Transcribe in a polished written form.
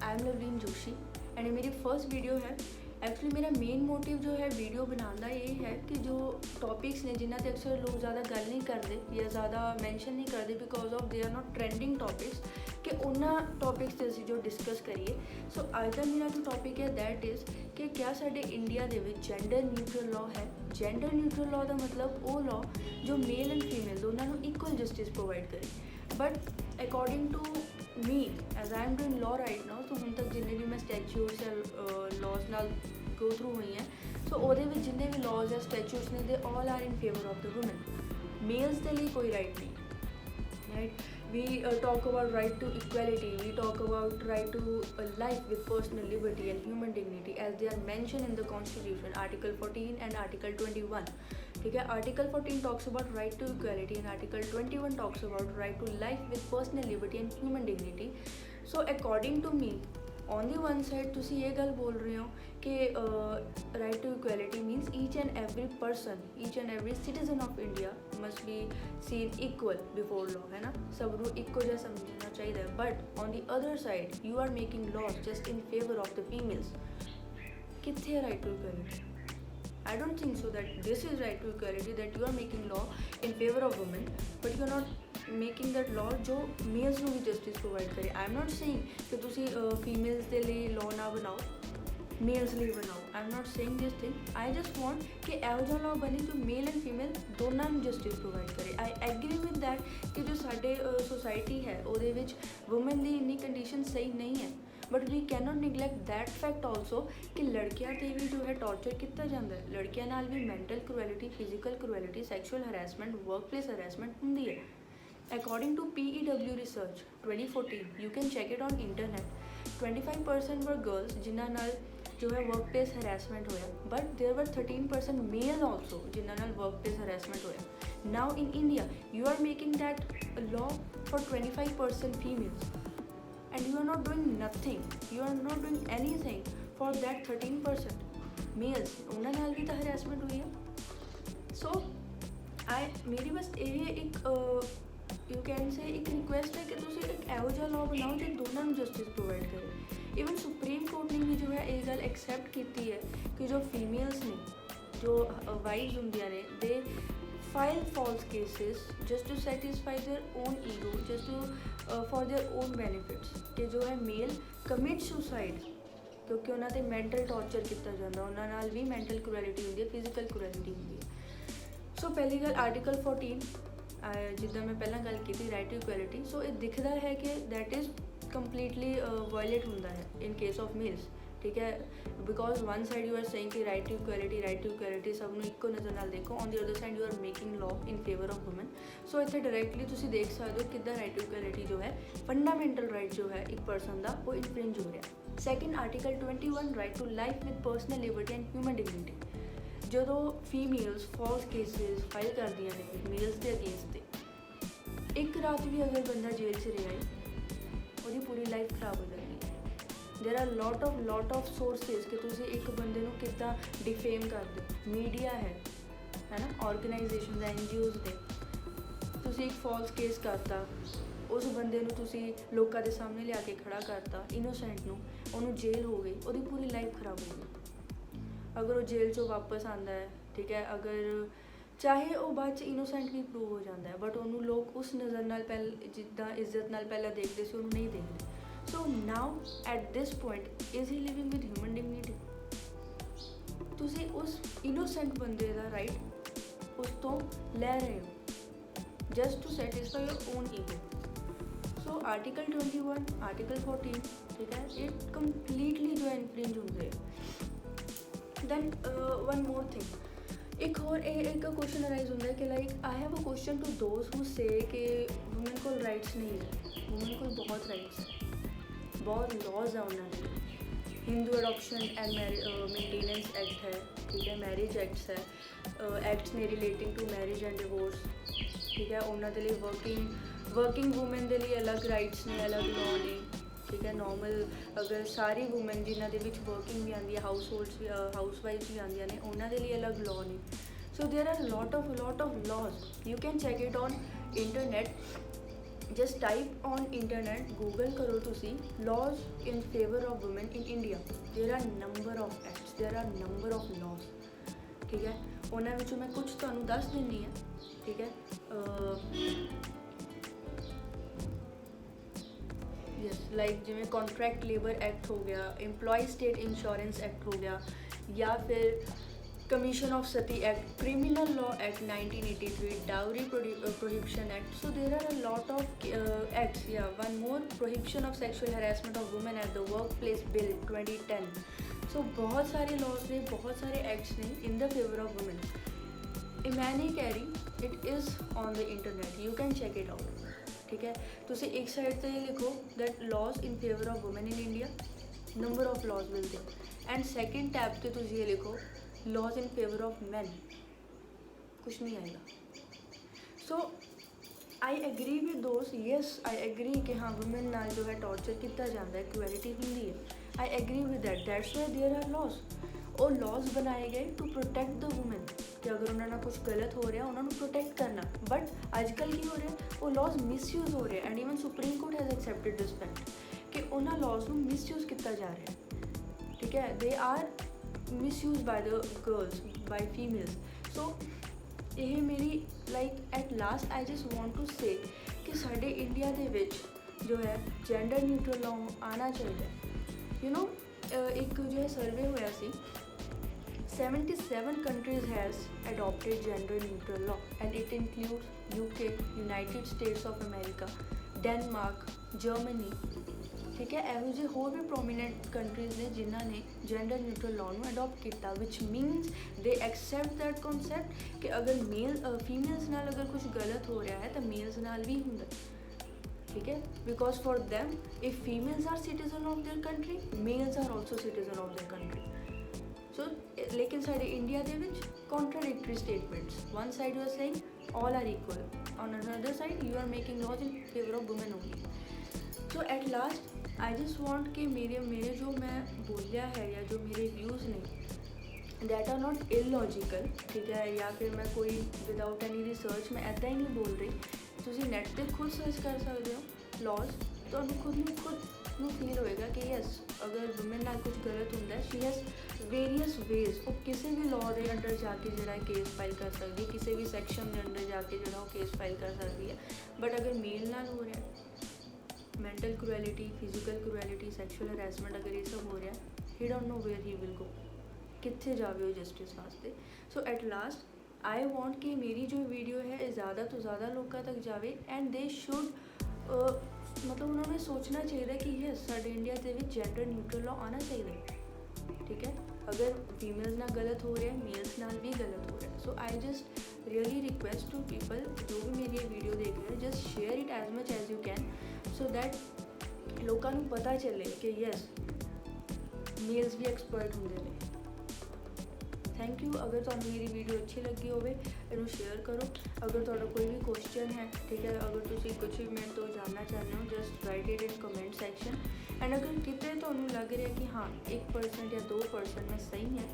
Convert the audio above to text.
I am Lovleen Joshi and ये मेरी first video है। एक्चुअली मेरा मेन मोटिव जो है वीडियो बनाने का ये है कि जो टॉपिक्स ने जिन्हों पर अक्सर लोग ज़्यादा गल नहीं करते या ज़्यादा मैंशन नहीं करते because of they are not trending topics, कि उन्होंने टॉपिक्स से असीं जो डिस्कस करिए। सो अज का मेरा जो टॉपिक है दैट इज़ कि क्या साडे इंडिया दे विच जेंडर न्यूट्रल लॉ है। जेंडर न्यूट्रल लॉ का मतलब वो लॉ जो मेल एंड फीमेल दोनों को इक्वल जस्टिस प्रोवाइड करे। But according to me as I am doing law right now, तो हुण तक जिन्ने भी मैं स्टैच्यूट्स या लॉज नाल गो थ्रू हुई हैं, सो ਉਹਦੇ ਵਿੱਚ जिन्ने भी लॉज या स्टैच्यूट्स ने they all are in favour of the women. Males के लिए कोई राइट नहीं, right. We talk about right to equality, we talk about right to life with personal liberty and human dignity as they are mentioned in the constitution, article 14 and article 21। ठीक है, article 14 talks about right to equality and article 21 talks about right to life with personal liberty and human dignity। So according to me, on the one side तुसी ये गल बोल रहे हो कि right to equality means each and every person, each and every citizen of India must be seen equal before law, है ना, सब रू इक्को जैसा समझना चाहिए। But on the other side you are making laws just in favor of the females। कित्थे है right to equality? I don't think so that this is right to equality, that you are making law in favor of women but you are not making that law जो mails ਨੂੰ भी justice provide करे। I am not saying कि तुसी females के लिए law ना बनाओ, मेल्स लिए बनाओ। I am not saying this thing. I just want कि ਇਹੋ ਜਿਹਾ लॉ बने जो मेल एंड फीमेल दोनों ਨੂੰ जस्टिस प्रोवाइड करे। आई एग्री विद दैट कि जो साडे सोसाइटी है ਉਹਦੇ ਵਿੱਚ वुमेन ਦੀ ਇੰਨੀ कंडीशन सही नहीं है, but we can not neglect that fact also कि लड़कियां ते भी जो है टॉर्चर किया जाता है। लड़कियां नाल भी mental cruelty, physical cruelty, sexual harassment, workplace harassment होंदी है। According to PEW research 2014, you can check it on internet, 25% were girls जिन्हां नाल जो है वर्क प्लेस हरैसमेंट होया, but there were 13% male also जिन्हां नाल वर्क प्लेस हरैसमेंट होया। Now in India you are making that law for 25% females and you are not doing nothing, you are not doing anything for that 13% males, उन्हां नाल भी तो हरैसमेंट हुई है। सो मेरी बस ये एक यू कैन से एक रिक्वेस्ट है कि तुसी एक ਇਹੋ ਜਿਹਾ लॉ बनाओ जो दोनों ਨੂੰ जस्टिस प्रोवाइड करे। इवन सुप्रीम कोर्ट ने भी जो है ये गल एक्सैप्ट की है कि जो फीमेल्स ने जो वाइव्स होंदियां ने they file false cases just to satisfy their own ego, just to for their own benefits, कि जो है मेल कमिट सुसाइड क्योंकि उन्होंने मैंटल टॉर्चर किया जाता, उन्होंने भी मैंटल क्रूएलिटी होंदी है, फिजिकल क्रूएलिटी होंदी है। सो पहली गल आर्टिकल 14 जिद्दां मैं पहला गल की थी राइट टू इक्वैलिटी, सो ये दिखता है कि दैट इज़ कंप्लीटली वायलेट होंदा है इन केस ऑफ मेल्स। ठीक है, because one side you are saying कि राइट टू इक्वैलिटी सबनों इक्को नज़र नाल देखो, on the other side you are making law in favour of women. So इत्थे डायरैक्टली तुसी देख सकते हो किद्दां राइट टू इक्वैलिटी जो है फंडामेंटल राइट जो है एक पर्सन का वो इनफ्रिंज हो रहा है। Second article 21 right to life with personal liberty and human dignity. जो फीमेल्स फॉल्स केसेस फाइल कर दिया ने मेल्स के अगेंस्ट ते, एक रात भी अगर बंदा जेल से रहा है वो पूरी लाइफ खराब हो जाती है। There are lot of sources कि तुसी एक बंदे नूं किद्दां डिफेम कर दो। मीडिया है ना, ऑर्गेनाइजेशन NGOs दे, तुसी एक फॉल्स केस करता, उस बंदे नूं तुसी लोकां दे सामने लिया के खड़ा करता, इनोसेंट नूं, उन्होंने जेल हो गई, वो पूरी लाइफ खराब हो गई। अगर वो जेल चो वापस आता है, ठीक है, अगर चाहे वो बाद च इनोसेंट भी प्रूव हो जाता है, बट उन्होंने लोग उस नज़र नाल पहले जिद्दां इज्जत नाल पहले देखते सी उन्होंने नहीं देखते। So now at this point is he living with human dignity? तुसी उस इनोसेंट बंदे का राइट उस तो लै रहे हो just to satisfy your own ego. So article 21 article 14 ठीक है, ये कंप्लीटली जो है इनफ्रिंज होंगे। दैन वन मोर थिंग, एक और एक क्वेश्चन अराइज होता है कि like I have a question to those who say कि वुमेन को राइट्स नहीं है। वुमेन को बहुत राइट्स है, बहुत लॉज है उन्होंने। Hindu adoption and maintenance act है, ठीक है, मैरिज एक्ट्स है, एक्ट्स ने relating to marriage and divorce, ठीक है, उन्होंने लिए वर्किंग वुमेन के लिए अलग राइट्स ने, अलग लॉ ने, ठीक है। नॉर्मल अगर सारी वुमेन जिन्होंने वर्किंग भी आती है, हाउस वाइफ्स भी आदि ने, उन्होंने लिए अलग लॉ ने। So there are lot of laws, you can check it on internet. Just type on internet Google करो तुसी laws in favour of women in India, there are number of acts, there are number of laws, ठीक है। उन्होंने विचों मैं कुछ तुहानूं दस दिंदी हाँ, ठीक है। यस लाइक जिवें कॉन्ट्रैक्ट लेबर एक्ट हो गया, एम्प्लॉय स्टेट इंश्योरेंस एक्ट हो गया, या फिर commission of sati act, criminal law act 1983, dowry prohibition act. So there are a lot of acts. या one more, prohibition of sexual harassment of women at the work place bill 2010। So बहुत सारे laws ने, बहुत सारे acts ने in the favour of women. मैं नहीं कह रही, it is on the internet, you can check it out, ठीक है। तुसी एक साइड से ये लिखो that laws in favour of women in India, number of laws मिलते, एंड सैकेंड टैब पे तुसी ये लिखो laws in favour of man, कुछ नहीं आएगा। सो आई एग्री विद दोस्त, येस आई एग्री कि हाँ वुमेन नाल जो है टॉर्चर किया जाता है, इक्वैलिटी होंगी है, I agree with that, that's why there are laws. और लॉज बनाए गए टू प्रोटैक्ट द वुमेन, कि अगर उन्होंने कुछ गलत हो रहा उन्होंने प्रोटैक्ट करना। बट आजकल की हो रहा है, वो लॉज मिसयूज हो रहे हैं, and even supreme court has accepted this fact कि उन्होंने लॉज को मिसयूज किया जा रहा है, ठीक है। They are misuse by the girls, by females. So ये मेरी like at last I just want to say कि साढ़े इंडिया के विच जो है जेंडर न्यूट्रल लॉ आना चाहिए। यू नो एक जो है सर्वे होया सी, 77 countries has adopted gender neutral law and it includes UK, United States of America, Denmark, Germany, ठीक है। ਇਹੋ ਜਿਹੇ ਹੋਰ ਵੀ ਪ੍ਰੋਮੀਨੈਂਟ ਕੰਟਰੀਜ਼ ਨੇ ਜਿਨ੍ਹਾਂ ਨੇ ਜੈਂਡਰ ਨਿਊਟਰਲ ਲਾਅ ਨੂੰ ਅਡੋਪਟ ਕੀਤਾ, ਵਿਚ ਮੀਨਸ ਦੇ ਐਕਸੈਪਟ ਦੈਟ ਕਨਸੈਪਟ ਕਿ ਅਗਰ ਫੀਮੇਲਸ ਨਾਲ ਅਗਰ ਕੁਝ ਗਲਤ ਹੋ ਰਿਹਾ ਹੈ ਤਾਂ ਮੇਲਸ ਨਾਲ ਵੀ ਹੁੰਦਾ, ठीक है। Because for them if females are citizen of their country, males are also citizen of their country. So लेकिन साढ़े इंडिया के विच contradictory statements, one side you are saying all are equal, on another side you are making laws in favour of women only. So at last I just want कि मेरे जो मैं बोलिया है या जो मेरे व्यूज़ ने दैट आर नॉट इलॉजिकल, ठीक है, या फिर मैं कोई विदाउट एनी रिसर्च मैं ऐदा ही नहीं बोल रही। ਤੁਸੀਂ ਨੈੱਟ 'ਤੇ ਖੁਦ ਸਰਚ ਕਰ ਸਕਦੇ ਹੋ ਲॉज, ਤੁਹਾਨੂੰ ਖੁਦ ਨੂੰ ਫੀਲ ਹੋਏਗਾ ਕਿ ਯੈਸ ਅਗਰ ਵੂਮਨ ਨਾਲ ਕੁਝ ਗਲਤ ਹੁੰਦਾ ਹੈ, ਸ਼ੀ ਹੈਜ਼ ਵੇਰੀਅਸ ਵੇਜ਼, ਉਹ ਕਿਸੇ ਵੀ ਲਾਅ ਦੇ ਅੰਡਰ ਜਾ ਕੇ ਜਿਹੜਾ ਕੇਸ ਫਾਈਲ ਕਰ ਸਕਦੀ ਹੈ, ਕਿਸੇ ਵੀ ਸੈਕਸ਼ਨ ਦੇ ਅੰਡਰ ਜਾ ਕੇ ਜਿਹੜਾ ਉਹ ਕੇਸ ਫਾਈਲ ਕਰ ਸਕਦੀ ਹੈ। ਬਟ ਅਗਰ ਮੇਲ ਨਾਲ ਹੋ ਰਿਹਾ, mental cruelty, physical cruelty, sexual harassment, ਅਗਰ ਇਹ ਸਭ ਹੋ ਰਿਹਾ, he don't know where he will go, ਕਿੱਥੇ ਜਾਵੇ ਉਹ ਜਸਟਿਸ ਵਾਸਤੇ। So at last I want कि मेरी जो वीडियो है ज़्यादा तो ज़्यादा लोगों तक जाए, एंड दे शुड मतलब उन्होंने सोचना चाहिए कि ये साढ़े इंडिया के जेंडर न्यूट्रल लॉ आना चाहिए, ठीक है। अगर फीमेल्स ना गलत हो रहा है, मेल्स नाल भी गलत हो रहा है। So I just really request to people जो भी मेरी वीडियो देख रहे हैं, just share it as much as you can, so that लोगों को पता चले कि यस मेल्स भी एक्सपर्ट होंगे ने। Thank you. अगर तुहानू मेरी वीडियो अच्छी लगी होवे इनू शेयर करो। अगर तुहाडा कोई भी क्वेश्चन है, ठीक है, अगर तुसी कुछ भी मेरे तो जानना चाहते हो, just right it in comment section. And अगर कितने तुहानू लग रहा है कि हाँ 1% या 2% में सही है,